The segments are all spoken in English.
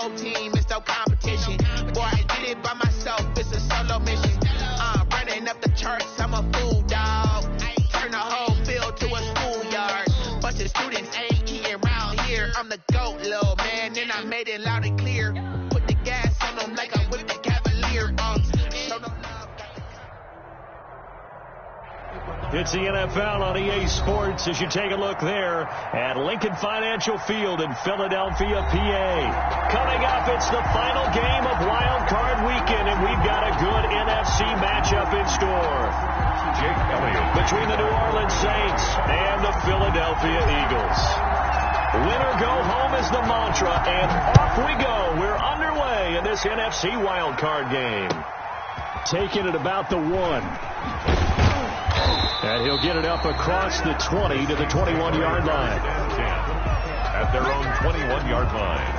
whole team, it's no competition. Boy, I did it by myself, it's a solo mission. Running up the charts, I'm a fool, dog. Turn the whole field to a schoolyard. Bunch of students ain't eating around here. I'm the GOAT, little man, and I made it loud and clear. Put the gas on them like I whipped the Cavalier. Show them love. It's the NFL on EA Sports as you take a look there at Lincoln Financial Field in Philadelphia, PA. Coming up, it's the final game of Wild Card Weekend, and we've got a good NFC matchup in store. Jake Elliott between the New Orleans Saints and the Philadelphia Eagles. Win or go home is the mantra, and off we go. We're underway in this NFC Wild Card game. Taking it about the 1. And he'll get it up across the 20 to the 21-yard line. At their own 21-yard line.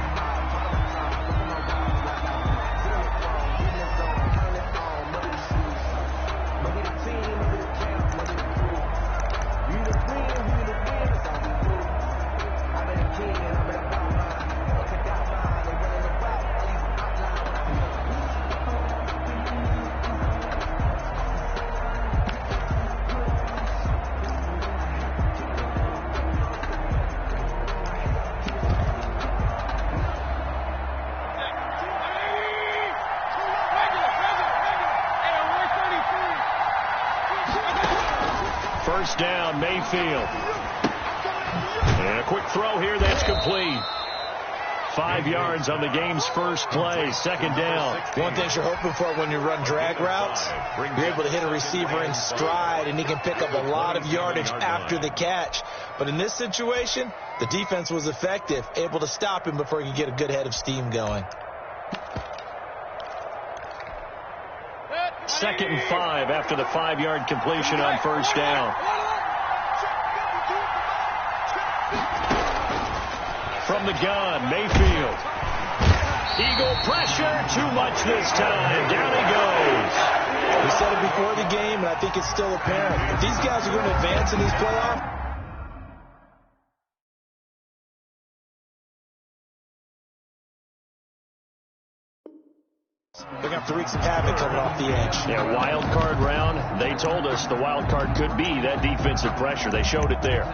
First down, Mayfield. And a quick throw here that's complete. 5 yards on the game's first play. Second down. One thing you're hoping for when you run drag routes, you're able to hit a receiver in stride, and he can pick up a lot of yardage after the catch. But in this situation, the defense was effective, able to stop him before he could get a good head of steam going. 2nd and 5 after the 5-yard completion on first down. From the gun, Mayfield. Eagle pressure, too much this time. Down he goes. We said it before the game, and I think it's still apparent. If these guys are going to advance in these playoffs, they're going to have to wreak some havoc coming off the edge. Yeah, wild card round. They told us the wild card could be that defensive pressure. They showed it there.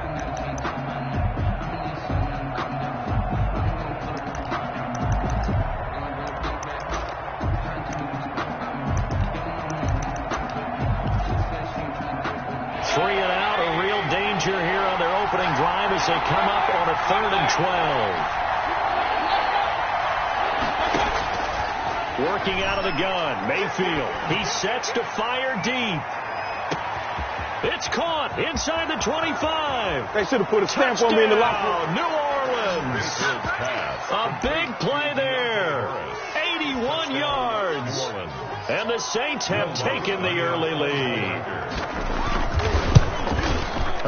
Three and out, a real danger here on their opening drive as they come up on a 3rd and 12. Working out of the gun, Mayfield. He sets to fire deep. It's caught inside the 25. They should have put a stamp on me in the locker room. New Orleans. A big play there. 81 yards. And the Saints have taken the early lead.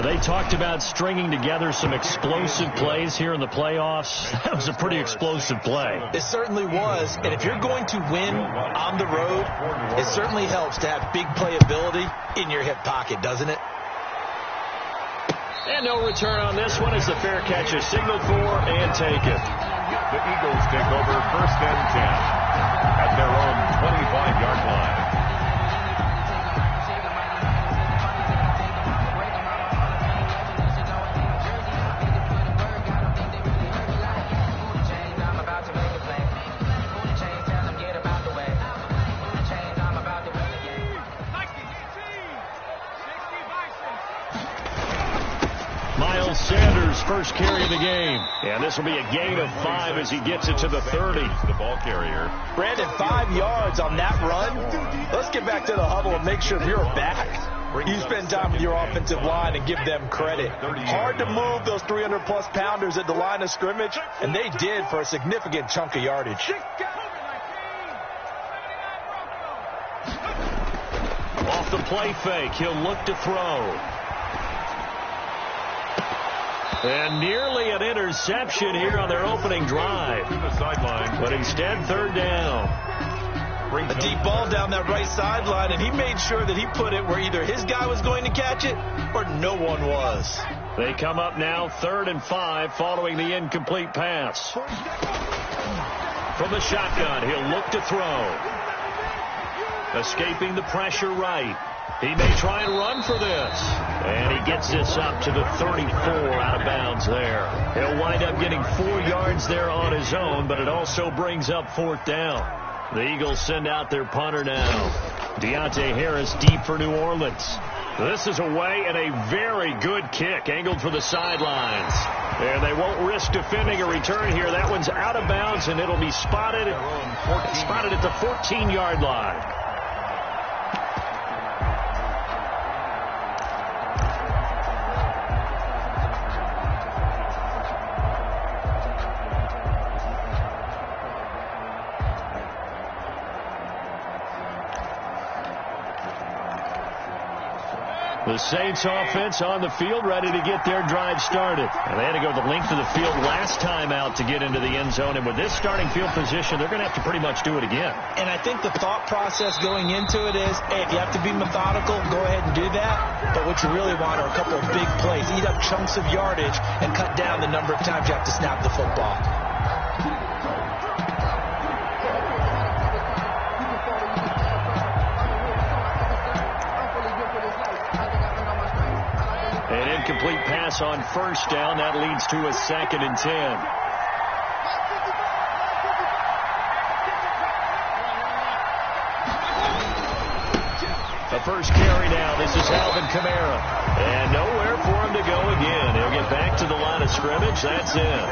They talked about stringing together some explosive plays here in the playoffs. That was a pretty explosive play. It certainly was. And if you're going to win on the road, it certainly helps to have big playability in your hip pocket, doesn't it? And no return on this one as the fair catch is signaled for and taken. The Eagles take over 1st and 10 at their own 25-yard line. Sanders' first carry of the game. And this will be a gain of 5 as he gets it to the 30. The ball carrier. Brandon, 5 yards on that run. Let's get back to the huddle and make sure you're back. You spend time with your offensive line and give them credit. Hard to move those 300-plus pounders at the line of scrimmage, and they did for a significant chunk of yardage. Off the play fake, he'll look to throw. And nearly an interception here on their opening drive. To the sideline. But instead, 3rd down. A deep ball down that right sideline, and he made sure that he put it where either his guy was going to catch it or no one was. They come up now 3rd and 5 following the incomplete pass. From the shotgun, he'll look to throw. Escaping the pressure right. He may try and run for this. And he gets this up to the 34 out of bounds there. He'll wind up getting 4 yards there on his own, but it also brings up 4th down. The Eagles send out their punter now. Deontay Harris deep for New Orleans. This is away and a very good kick angled for the sidelines. And they won't risk defending a return here. That one's out of bounds, and it'll be spotted at the 14-yard line. The Saints offense on the field, ready to get their drive started. And they had to go the length of the field last time out to get into the end zone. And with this starting field position, they're going to have to pretty much do it again. And I think the thought process going into it is, hey, if you have to be methodical, go ahead and do that. But what you really want are a couple of big plays. Eat up chunks of yardage and cut down the number of times you have to snap the football. An incomplete pass on first down. That leads to a 2nd and 10. The first carry now. This is Alvin Kamara. And nowhere for him to go again. He'll get back to the line of scrimmage. That's it.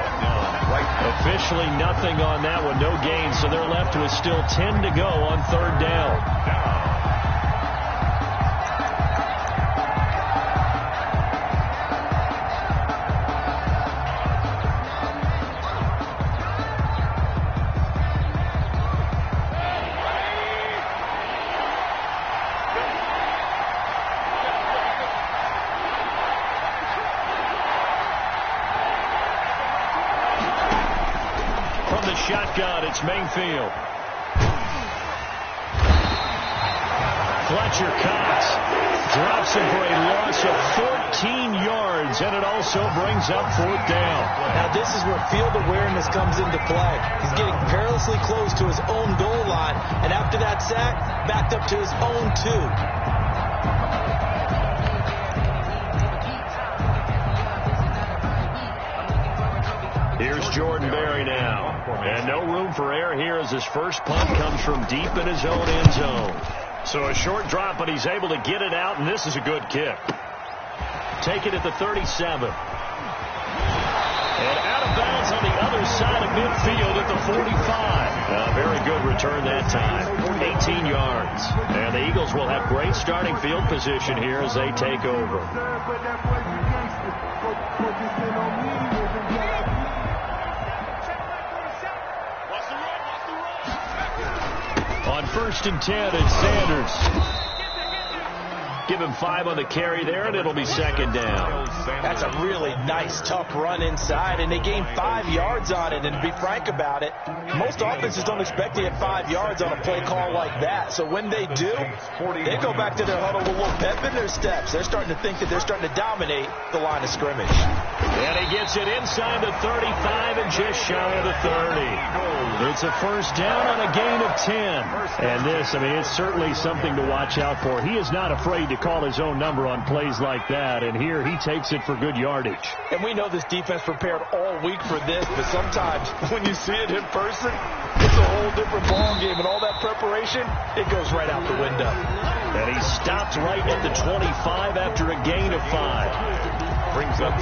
Officially nothing on that one. No gain. So they're left with still 10 to go on 3rd down. Shotgun, it's Mayfield. Fletcher Cox drops him for a loss of 14 yards, and it also brings up 4th down. Now this is where field awareness comes into play. He's getting perilously close to his own goal line, and after that sack, backed up to his own 2. Here's Jordan Berry now. And no room for error here as his first punt comes from deep in his own end zone. So a short drop, but he's able to get it out, and this is a good kick. Take it at the 37. And out of bounds on the other side of midfield at the 45. A very good return that time. 18 yards. And the Eagles will have great starting field position here as they take over. On 1st and 10, it's Sanders. Give him 5 on the carry there, and it'll be 2nd down. That's a really nice, tough run inside, and they gained 5 yards on it. And to be frank about it, most offenses don't expect to get 5 yards on a play call like that. So when they do, they go back to their huddle with a little pep in their steps. They're starting to think that they're starting to dominate the line of scrimmage. And he gets it inside the 35 and just shy of the 30. It's a 1st down on a gain of 10. And this, I mean, it's certainly something to watch out for. He is not afraid to call his own number on plays like that, and here he takes it for good yardage. And we know this defense prepared all week for this, but sometimes when you see it in person, it's a whole different ball game, and all that preparation, it goes right out the window. And he stopped right at the 25 after a gain of 5.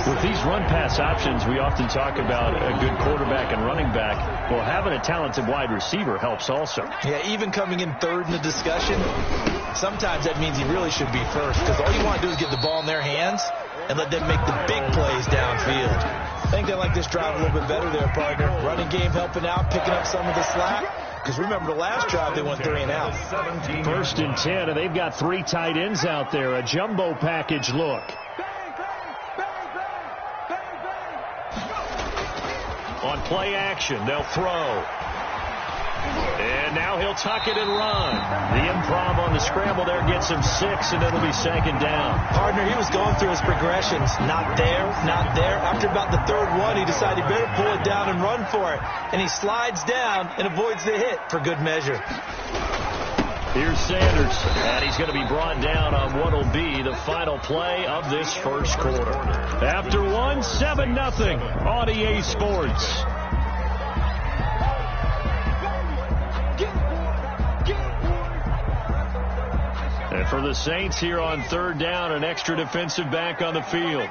With these run-pass options, we often talk about a good quarterback and running back. Well, having a talented wide receiver helps also. Yeah, even coming in 3rd in the discussion, sometimes that means he really should be 1st, because all you want to do is get the ball in their hands and let them make the big plays downfield. I think they like this drive a little bit better there, partner. Running game helping out, picking up some of the slack. Because remember, the last drive they went 3 and out. 1st and 10, and they've got 3 tight ends out there. A jumbo package look. On play action, they'll throw. And now he'll tuck it and run. The improv on the scramble there, gets him 6, and it'll be second down. Partner, he was going through his progressions. Not there, not there. After about the third one, he decided he better pull it down and run for it. And he slides down and avoids the hit for good measure. Here's Sanders, and he's going to be brought down on what will be the final play of this first quarter. After one, 7-0 on EA Sports. And for the Saints here on third down, an extra defensive back on the field.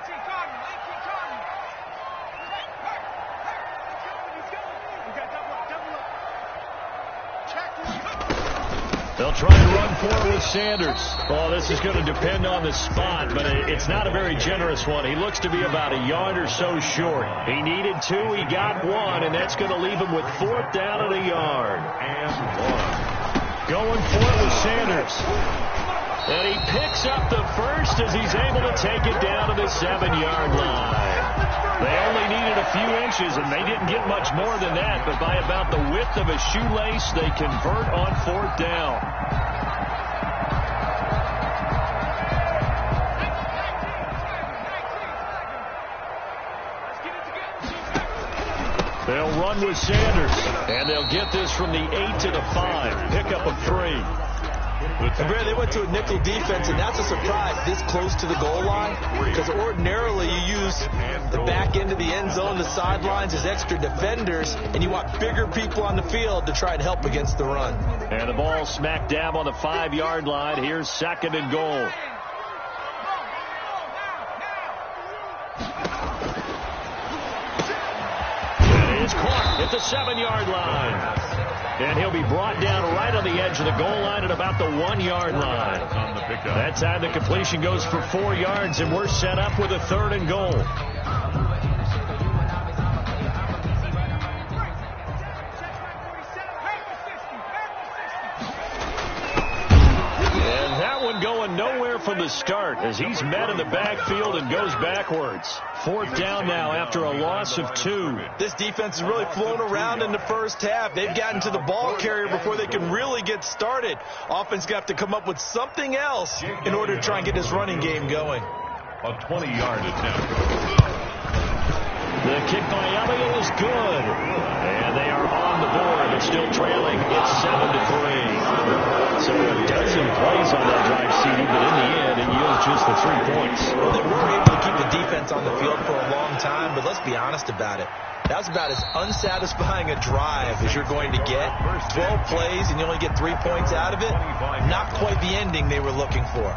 They'll try and run for it with Sanders. Oh, this is going to depend on the spot, but it's not a very generous one. He looks to be about a yard or so short. He needed 2, he got 1, and that's going to leave him with 4th down and a yard. And 1. Going for it with Sanders. And he picks up the first as he's able to take it down to the 7-yard line. They only needed a few inches, and they didn't get much more than that, but by about the width of a shoelace, they convert on 4th down. They'll run with Sanders, and they'll get this from the 8 to the 5. Pick up of 3. And Brad, they went to a nickel defense, and that's a surprise this close to the goal line, because ordinarily you use the back end of the end zone, the sidelines as extra defenders, and you want bigger people on the field to try and help against the run. And the ball smack dab on the 5-yard line. Here's 2nd and goal. And it's caught at the 7-yard line. And he'll be brought down right on the edge of the goal line at about the 1-yard line. That time the completion goes for 4 yards, and we're set up with a 3rd and goal. And that one going nowhere from the start as he's met in the backfield and goes backwards. 4th down now after a loss of 2. This defense has really flown around in the first half. They've gotten to the ball carrier before they can really get started. Offense got to come up with something else in order to try and get this running game going. A 20-yard attempt. The kick by Elliott is good. And they are on the board, but still trailing. It's 7-3. So a dozen plays on that drive, CD, but in the end, it yields just the 3 points. Well, they were able to keep the defense on the field for a long time, but let's be honest about it. That was about as unsatisfying a drive as you're going to get. 12 plays and you only get 3 points out of it. Not quite the ending they were looking for.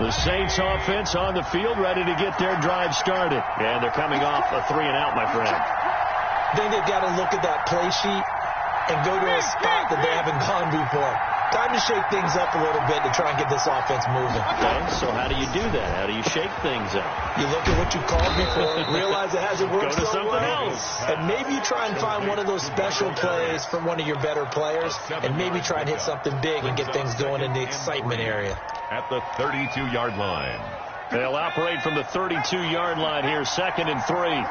The Saints offense on the field, ready to get their drive started. And they're coming off a 3-and-out, my friend. I think they've got to look at that play sheet and go to a spot that they haven't gone before. Time to shake things up a little bit to try and get this offense moving. Okay, so how do you do that? How do you shake things up? You look at what you called me for, realize it hasn't worked Go to so something well, else. and maybe you try and find one of those special plays from one of your better players, and maybe try and hit something big and get things going in the excitement area. At the 32-yard line. They'll operate from the 32-yard line here, 2nd and 3.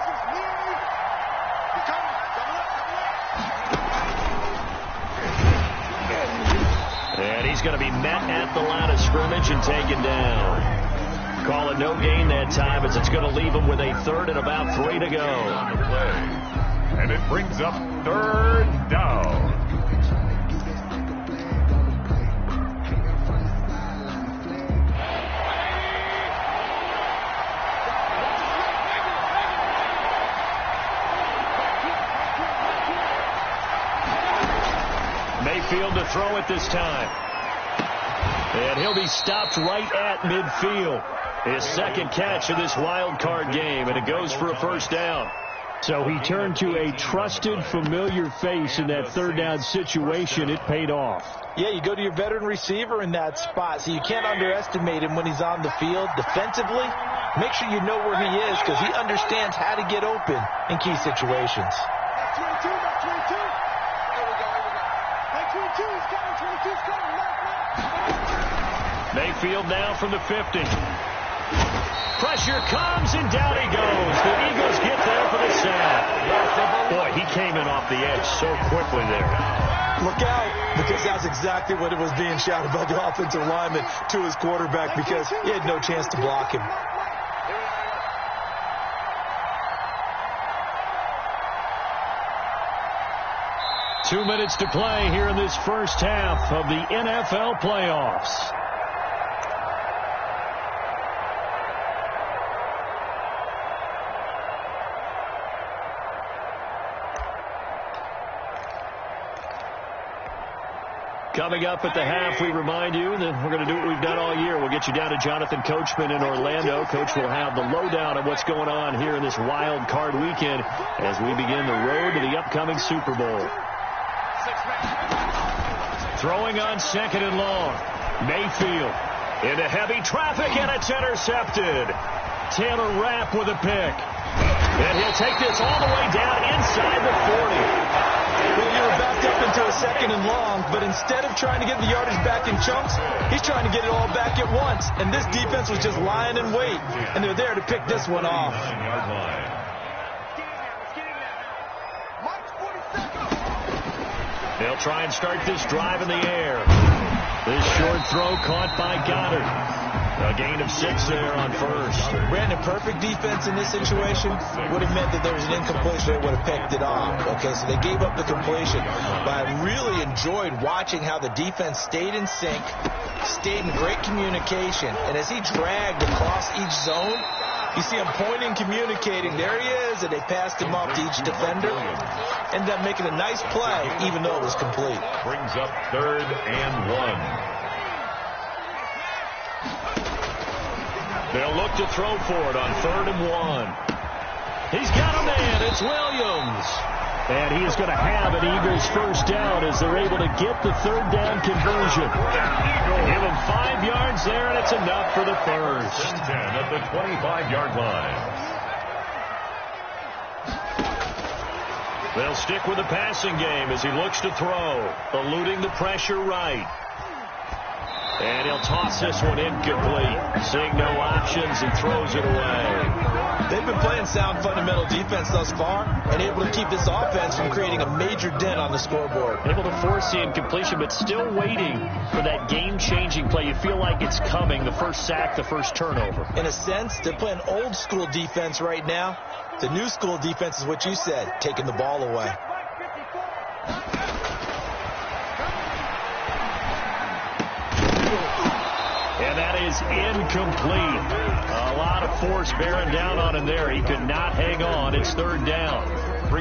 And he's going to be met at the line of scrimmage and taken down. Call it no gain that time as it's going to leave him with a 3rd and about 3 to go. On the play. And it brings up 3rd down. Mayfield to throw it this time. And he'll be stopped right at midfield. His 2nd catch of this wild card game, and it goes for a 1st down. So he turned to a trusted, familiar face in that 3rd down situation. It paid off. Yeah, you go to your veteran receiver in that spot, so you can't underestimate him when he's on the field. Defensively, make sure you know where he is because he understands how to get open in key situations. Mayfield now from the 50. Pressure comes, and down he goes. The Eagles get there for the sack. Boy, he came in off the edge so quickly there. Look out, because that's exactly what it was being shouted by the offensive lineman to his quarterback, because he had no chance to block him. Two minutes to play here in this first half of the NFL playoffs. Coming up at the half, we remind you that we're going to do what we've done all year. We'll get you down to Jonathan Coachman in Orlando. Coach will have the lowdown of what's going on here in this wild card weekend as we begin the road to the upcoming Super Bowl. Throwing on second and long. Mayfield into heavy traffic, and it's intercepted. Taylor Rapp with a pick. And he'll take this all the way down inside the 40. Well, you were backed up into a second and long, but instead of trying to get the yardage back in chunks, he's trying to get it all back at once. And this defense was just lying in wait, and they're there to pick this one off. They'll try and start this drive in the air. This short throw caught by Goddard. A gain of 6 there on first. Brandon, perfect defense in this situation would have meant that there was an incompletion. They would have picked it off. Okay, so they gave up the completion. But I really enjoyed watching how the defense stayed in sync, stayed in great communication. And as he dragged across each zone, you see him pointing, communicating. There he is, and they passed him off to each defender. Ended up making a nice play, even though it was complete. Brings up 3rd and 1. They'll look to throw for it on 3rd and 1. He's got a man. It's Williams. And he is going to have an Eagles first down as they're able to get the 3rd down conversion. Give him 5 yards there, and it's enough for the first. 10 at the 25-yard line. They'll stick with the passing game as he looks to throw, eluding the pressure right. And he'll toss this one incomplete. Seeing no options and throws it away. They've been playing sound fundamental defense thus far and able to keep this offense from creating a major dent on the scoreboard. Able to force the incompletion, but still waiting for that game-changing play. You feel like it's coming, the first sack, the first turnover. In a sense, they're playing old-school defense right now. The new school defense is what you said, taking the ball away. And that is incomplete. A lot of force bearing down on him there. He could not hang on. It's 3rd down.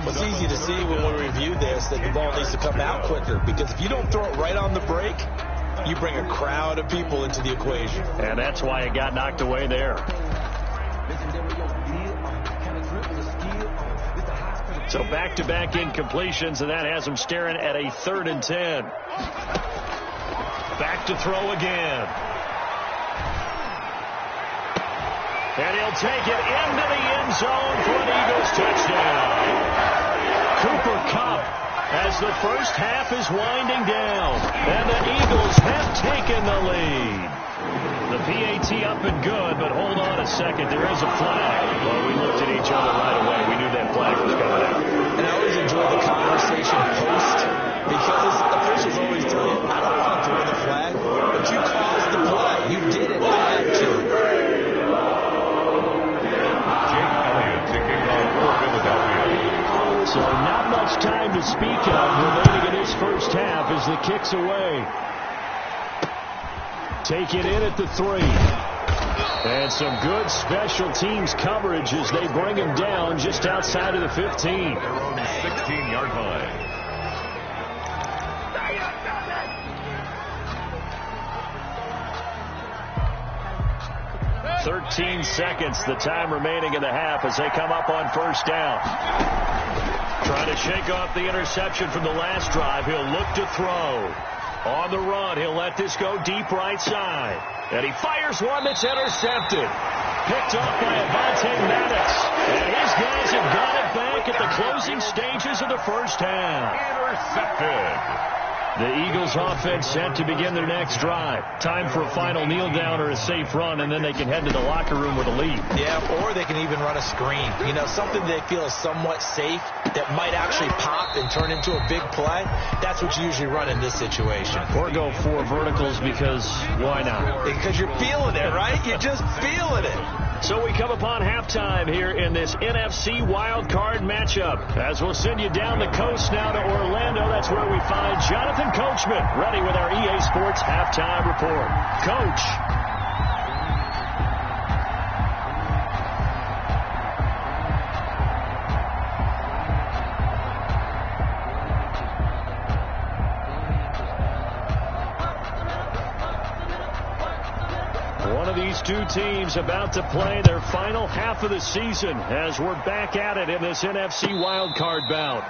It's easy to see when we review this that the ball needs to come out quicker, because if you don't throw it right on the break, you bring a crowd of people into the equation. And that's why it got knocked away there. So back-to-back incompletions, and that has him staring at a 3rd and 10. Back to throw again. And he'll take it into the end zone for an Eagles touchdown. Cooper Kupp as the first half is winding down. And the Eagles have taken the lead. The PAT up and good, but hold on a second. There is a flag. Well, we looked at each other right away. We knew that flag was coming out. And I always enjoy the conversation post, because officials always tell you, I don't want to throw the flag, but you caused the play. You did it. I had to. Jake Elliott taking on for Philadelphia. So not much time to speak of remaining in his first half as the kick's away. Take it in at the 3. And some good special teams coverage as they bring him down just outside of the 15. Their own 16-yard line. "13 seconds, the time remaining in the half as they come up on first down. Trying to shake off the interception from the last drive. He'll look to throw. On the run, he'll let this go deep right side. And he fires one that's intercepted. Picked up by Avonte Maddox. And his guys have got it back at the closing stages of the first half. Intercepted. The Eagles offense set to begin their next drive. Time for a final kneel down or a safe run, and then they can head to the locker room with a lead. Yeah, or they can even run a screen. You know, something they feel is somewhat safe that might actually pop and turn into a big play. That's what you usually run in this situation. Or go 4 verticals because why not? Because you're feeling it, right? You're just feeling it. So we come upon halftime here in this NFC wild card matchup. As we'll send you down the coast now to Orlando, that's where we find Jonathan Coachman ready with our EA Sports halftime report. Coach. One of these two teams about to play their final half of the season as we're back at it in this NFC wildcard bout.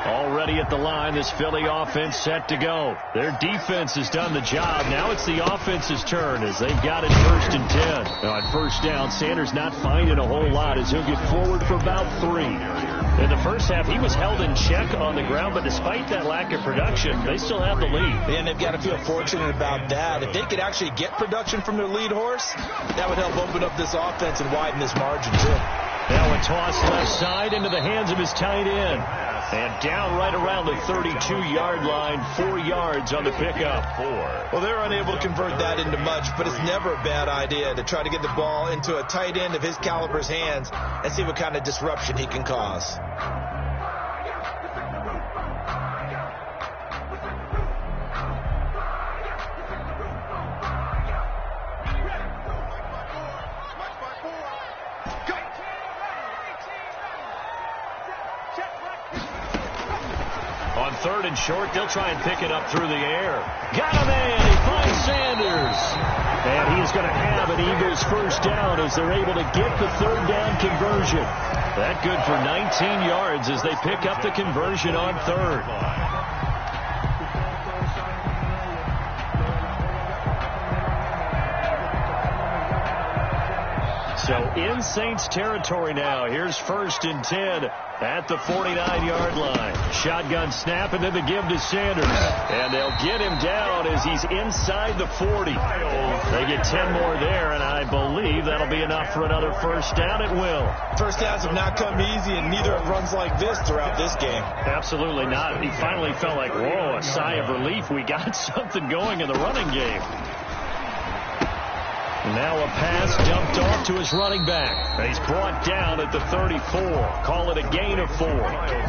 Already at the line, this Philly offense set to go. Their defense has done the job. Now it's the offense's turn as they've got it 1st and 10. Now on first down, Sanders not finding a whole lot as he'll get forward for about 3. In the first half, he was held in check on the ground, but despite that lack of production, they still have the lead. And they've got to feel fortunate about that. If they could actually get production from their lead horse, that would help open up this offense and widen this margin too. Now a toss left side into the hands of his tight end. And down right around the 32-yard line, 4 yards on the pickup. Well, they're unable to convert that into much, but it's never a bad idea to try to get the ball into a tight end of his caliber's hands and see what kind of disruption he can cause. On 3rd and short, they'll try and pick it up through the air. Got a man. He finds Sanders. And he's going to have an Eagles first down as they're able to get the 3rd down conversion. That good for 19 yards as they pick up the conversion on 3rd. So in Saints territory now. Here's 1st and 10 at the 49-yard line. Shotgun snap and then the give to Sanders. And they'll get him down as he's inside the 40. They get 10 more there, and I believe that'll be enough for another first down. It will. First downs have not come easy, and neither have runs like this throughout this game. Absolutely not. He finally felt like, whoa, a sigh of relief. We got something going in the running game. Now a pass dumped off to his running back. He's brought down at the 34. Call it a gain of 4.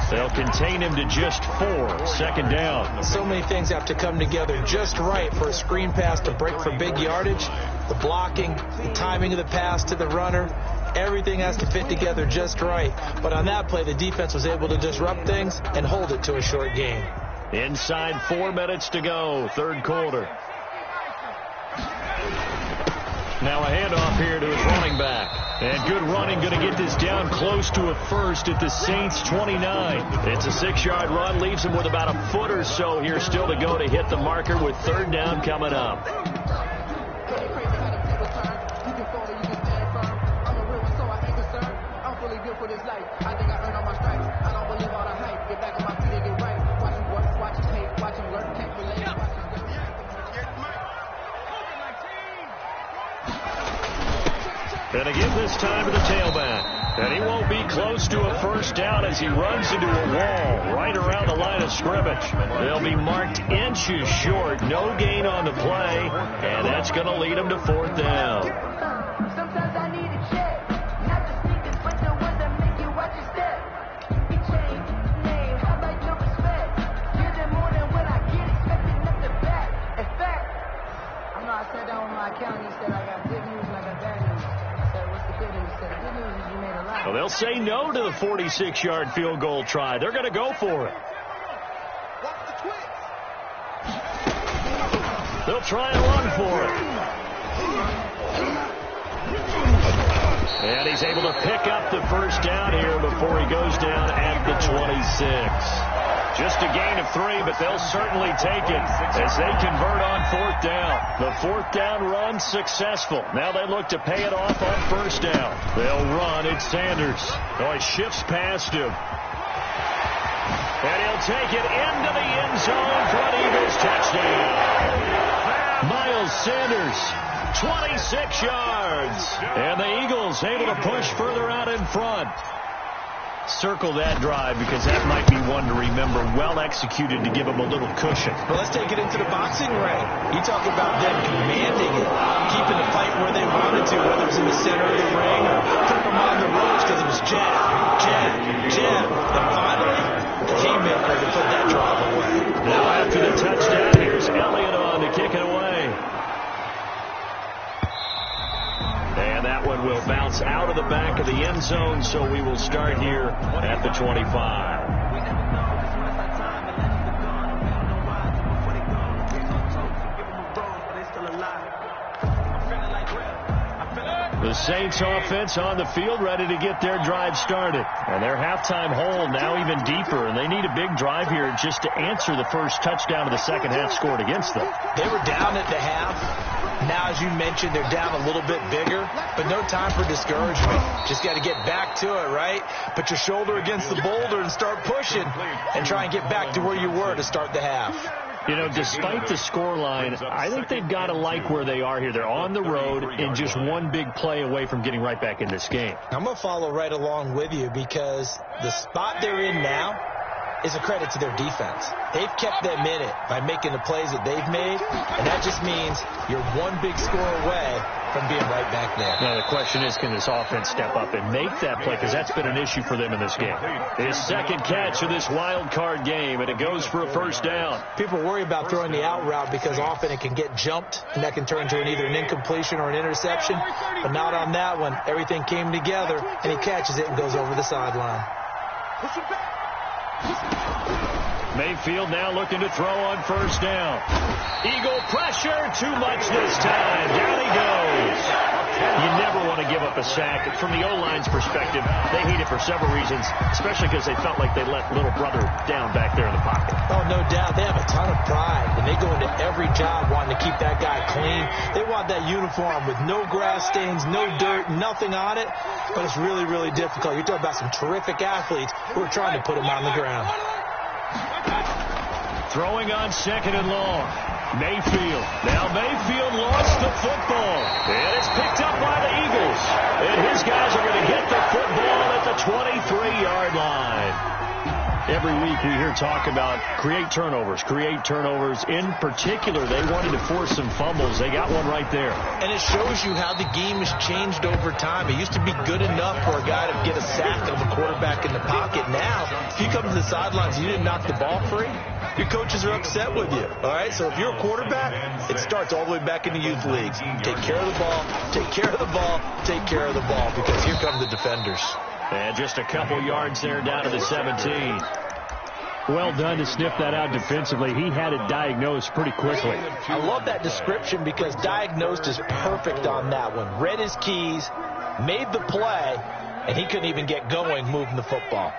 They'll contain him to just 4. 2nd down. So many things have to come together just right for a screen pass to break for big yardage. The blocking, the timing of the pass to the runner, everything has to fit together just right. But on that play, the defense was able to disrupt things and hold it to a short game. Inside 4 minutes to go, 3rd quarter. Now a handoff here to his running back. And good running, going to get this down close to a first at the Saints 29. It's a 6-yard run, leaves him with about a foot or so here still to go to hit the marker with 3rd down coming up. And again this time to the tailback. And he won't be close to a first down as he runs into a wall right around the line of scrimmage. They'll be marked inches short. No gain on the play. And that's going to lead him to 4th down. Sometimes I need a check. Not the sneakers, but the ones that make you watch your step. Keep your chain, name, how about your respect? Give them more than what I get, expecting nothing back. In fact, I know I sat down with my accountant, he said I got good news and I got bad news. Well, they'll say no to the 46-yard field goal try. They're going to go for it. They'll try and run for it. And he's able to pick up the first down here before he goes down at the 26. Just a gain of 3, but they'll certainly take it as they convert on 4th down. The 4th down run successful. Now they look to pay it off on 1st down. They'll run. It's Sanders. Oh, he shifts past him. And he'll take it into the end zone for an Eagles touchdown. Miles Sanders, 26 yards. And the Eagles able to push further out in front. Circle that drive because that might be one to remember. Well executed to give them a little cushion. Well, let's take it into the boxing ring. You talk about them commanding it, keeping the fight where they wanted to, whether it was in the center of the ring or putting them on the ropes because it was jab, jab, jab. And finally, the haymaker to put that drive away. Now after the touchdown, here's Elliott on to kick it away. And that one will bounce out of the back of the end zone, so we will start here at the 25. The Saints offense on the field ready to get their drive started. And their halftime hole now even deeper, and they need a big drive here just to answer the first touchdown of the second half scored against them. They were down at the half. Now, as you mentioned, they're down a little bit bigger, but no time for discouragement. Just got to get back to it, right? Put your shoulder against the boulder and start pushing and try and get back to where you were to start the half. You know, despite the scoreline, I think they've got to like where they are here. They're on the road and just one big play away from getting right back in this game. I'm going to follow right along with you because the spot they're in now is a credit to their defense. They've kept them in it by making the plays that they've made, and that just means you're one big score away from being right back there. Now, the question is, can this offense step up and make that play? Because that's been an issue for them in this game. His second catch of this wild card game, and it goes for a first down. People worry about throwing the out route because often it can get jumped, and that can turn into either an incompletion or an interception. But not on that one. Everything came together, and he catches it and goes over the sideline. Mayfield now looking to throw on first down. Eagle pressure, too much this time. Down he goes. You never want to give up a sack. From the O-line's perspective, they hate it for several reasons, especially because they felt like they let little brother down back there in the pocket. Oh, no doubt. They have a ton of pride, and they go into every job wanting to keep that guy clean. They want that uniform with no grass stains, no dirt, nothing on it, but it's really, really difficult. You're talking about some terrific athletes who are trying to put him on the ground. Throwing on second and long. Mayfield. Now Mayfield lost the football. And it's picked up by the Eagles. And his guys are going to get the football at the 23-yard line. Every week we hear talk about create turnovers. In particular, they wanted to force some fumbles. They got one right there. And it shows you how the game has changed over time. It used to be good enough for a guy to get a sack of a quarterback in the pocket. Now, if you come to the sidelines and you didn't knock the ball free, your coaches are upset with you. All right? So if you're a quarterback, it starts all the way back in the youth leagues. Take care of the ball, take care of the ball, take care of the ball, because here come the defenders. And just a couple yards there down to the 17. Well done to sniff that out defensively. He had it diagnosed pretty quickly. I love that description because diagnosed is perfect on that one. Read his keys, made the play, and he couldn't even get going moving the football.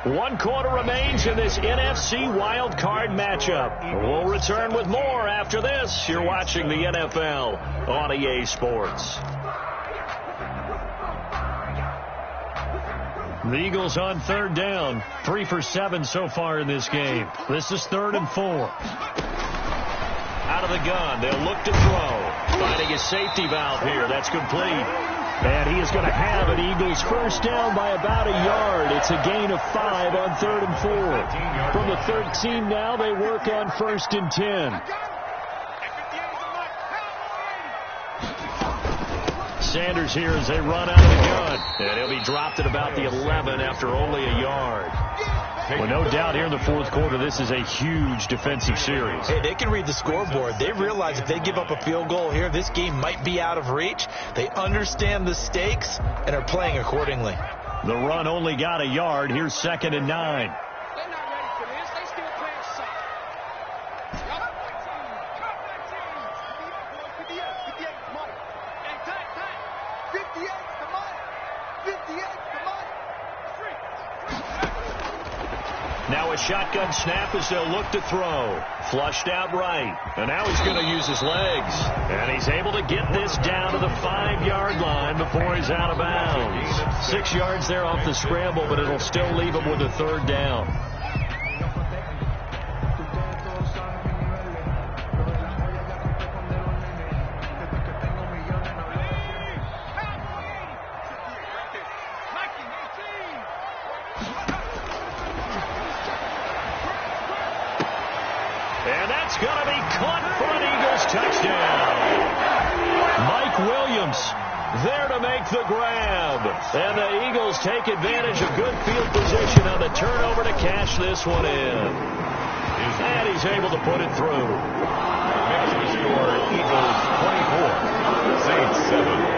One quarter remains in this NFC wild card matchup. We'll return with more after this. You're watching the NFL on EA Sports. The Eagles on third down. 3 for 7 so far in this game. This is 3rd and 4. Out of the gun. They'll look to throw. Finding a safety valve here. That's complete. And he is going to have an Eagles first down by about a yard. It's a gain of 5 on 3rd and 4. From the 13 now, they work on 1st and 10. Sanders here as they run out of the gun. And he'll be dropped at about the 11 after only a yard. Well, no doubt here in the fourth quarter, this is a huge defensive series. Hey, they can read the scoreboard. They realize if they give up a field goal here, this game might be out of reach. They understand the stakes and are playing accordingly. The run only got a yard. Here's 2nd and 9. They're not ready for this. They still playing soft. Now a shotgun snap as they'll look to throw. Flushed out right. And now he's going to use his legs. And he's able to get this down to the 5-yard line before he's out of bounds. 6 yards there off the scramble, but it'll still leave him with a 3rd down. And that's going to be caught for an Eagles touchdown. Mike Williams there to make the grab. And the Eagles take advantage of good field position on the turnover to cash this one in. And he's able to put it through. Makes the score Eagles 24, Saints 7.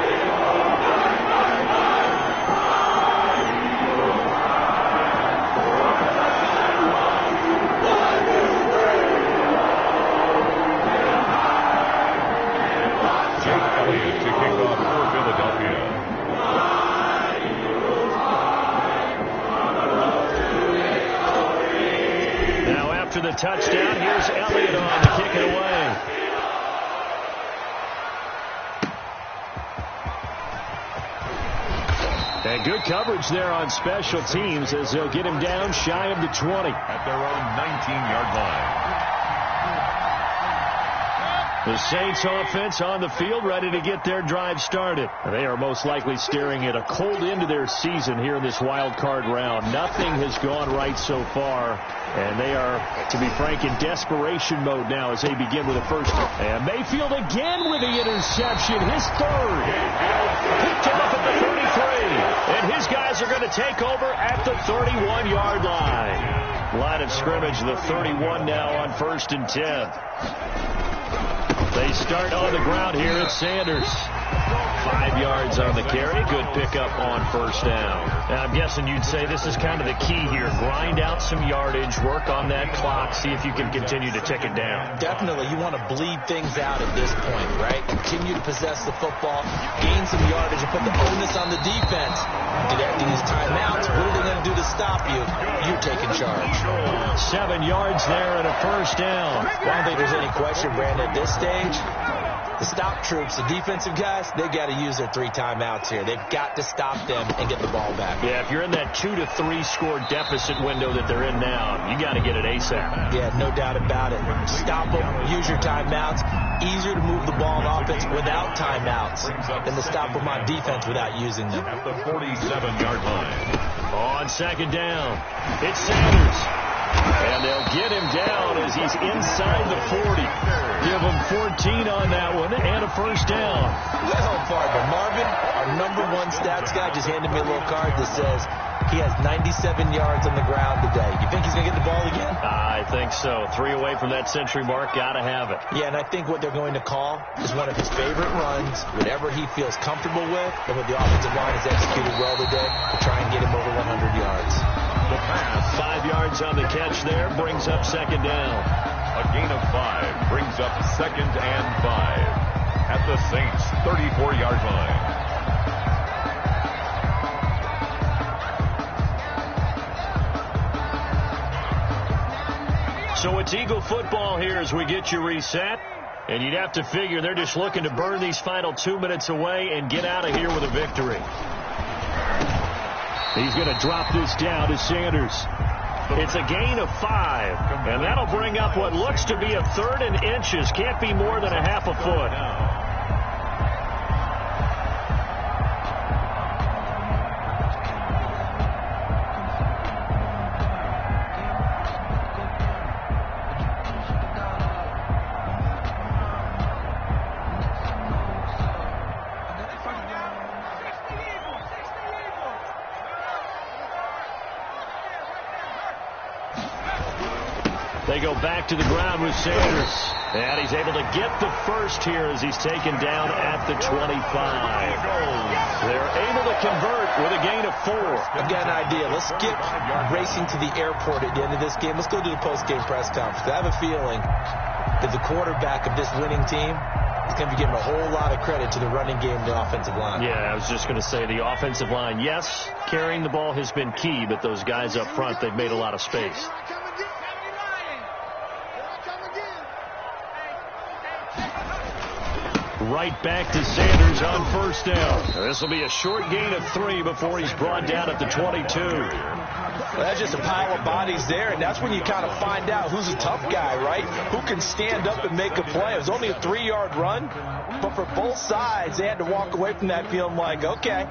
After the touchdown, here's Elliott on to kick it away. And good coverage there on special teams as they'll get him down shy of the 20. At their own 19-yard line. The Saints offense on the field ready to get their drive started. They are most likely staring at a cold end to their season here in this wild card round. Nothing has gone right so far, and they are, to be frank, in desperation mode now as they begin with a first. And Mayfield again with the interception, his 3rd. Picked off at the 33, and his guys are going to take over at the 31-yard line. Line of scrimmage, the 31 now on 1st and 10. They start on the ground here at Sanders. 5 yards on the carry. Good pickup on 1st down. Now, I'm guessing you'd say this is kind of the key here. Grind out some yardage, work on that clock, see if you can continue to tick it down. Definitely. You want to bleed things out at this point, right? Continue to possess the football, gain some yardage, and put the onus on the defense. These timeouts, what are they going to do to stop you? You're taking charge. 7 yards there and a 1st down. I don't think there's any question, Brandon, at this stage. The stop troops, the defensive guys, they got to use their 3 timeouts here. They've got to stop them and get the ball back. Yeah, if you're in that 2 to 3 score deficit window that they're in now, you got to get it ASAP. Yeah, no doubt about it. Stop them, use your timeouts. Easier to move the ball on offense without timeouts than to stop them on defense without using them. At the 47-yard line. On 2nd down, it's Sanders. And they'll get him down as he's inside the 40. Give him 14 on that one and a 1st down. Well, Fargo, Marvin, our #1 stats guy, just handed me a little card that says he has 97 yards on the ground today. You think he's going to get the ball again? I think so. 3 away from that century mark. Got to have it. Yeah, and I think what they're going to call is one of his favorite runs, whatever he feels comfortable with, and what the offensive line has executed well today to try and get him over 100 yards. The pass. 5 yards on the catch there, brings up 2nd down. A gain of 5 brings up 2nd and 5 at the Saints' 34-yard line. So it's Eagle football here as we get you reset. And you'd have to figure they're just looking to burn these final 2 minutes away and get out of here with a victory. He's going to drop this down to Sanders. It's a gain of 5, and that'll bring up what looks to be a 3rd and inches. Can't be more than a half a foot. They go back to the ground with Sanders. And he's able to get the 1st here as he's taken down at the 25. They're able to convert with a gain of 4. I've got an idea. Let's skip racing to the airport at the end of this game. Let's go to the post-game press conference. I have a feeling that the quarterback of this winning team He's going to be giving a whole lot of credit to the running game, the offensive line. Yeah, I was just going to say the offensive line, yes, carrying the ball has been key, but those guys up front, they've made a lot of space. Right back to Sanders on first down. This will be a short gain of 3 before he's brought down at the 22. Well, that's just a pile of bodies there, and that's when you kind of find out who's a tough guy, right? Who can stand up and make a play. It was only a 3-yard run, but for both sides, they had to walk away from that feeling like, okay,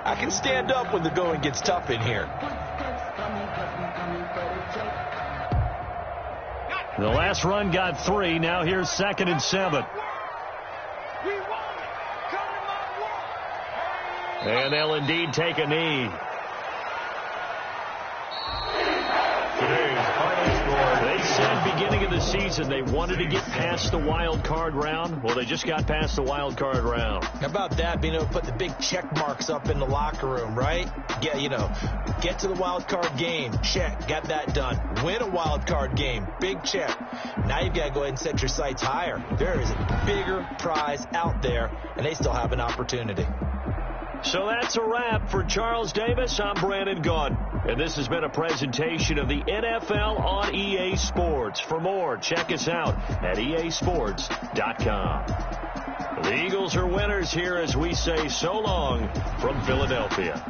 I can stand up when the going gets tough in here. The last run got 3. Now here's 2nd and 7. And they'll indeed take a knee. They said beginning of the season they wanted to get past the wild card round. Well, they just got past the wild card round. How about that, being able to put the big check marks up in the locker room, right? Get to the wild card game. Check. Got that done. Win a wild card game. Big check. Now you've got to go ahead and set your sights higher. There is a bigger prize out there, and they still have an opportunity. So that's a wrap for Charles Davis. I'm Brandon Gaudin, and this has been a presentation of the NFL on EA Sports. For more, check us out at easports.com. The Eagles are winners here as we say so long from Philadelphia.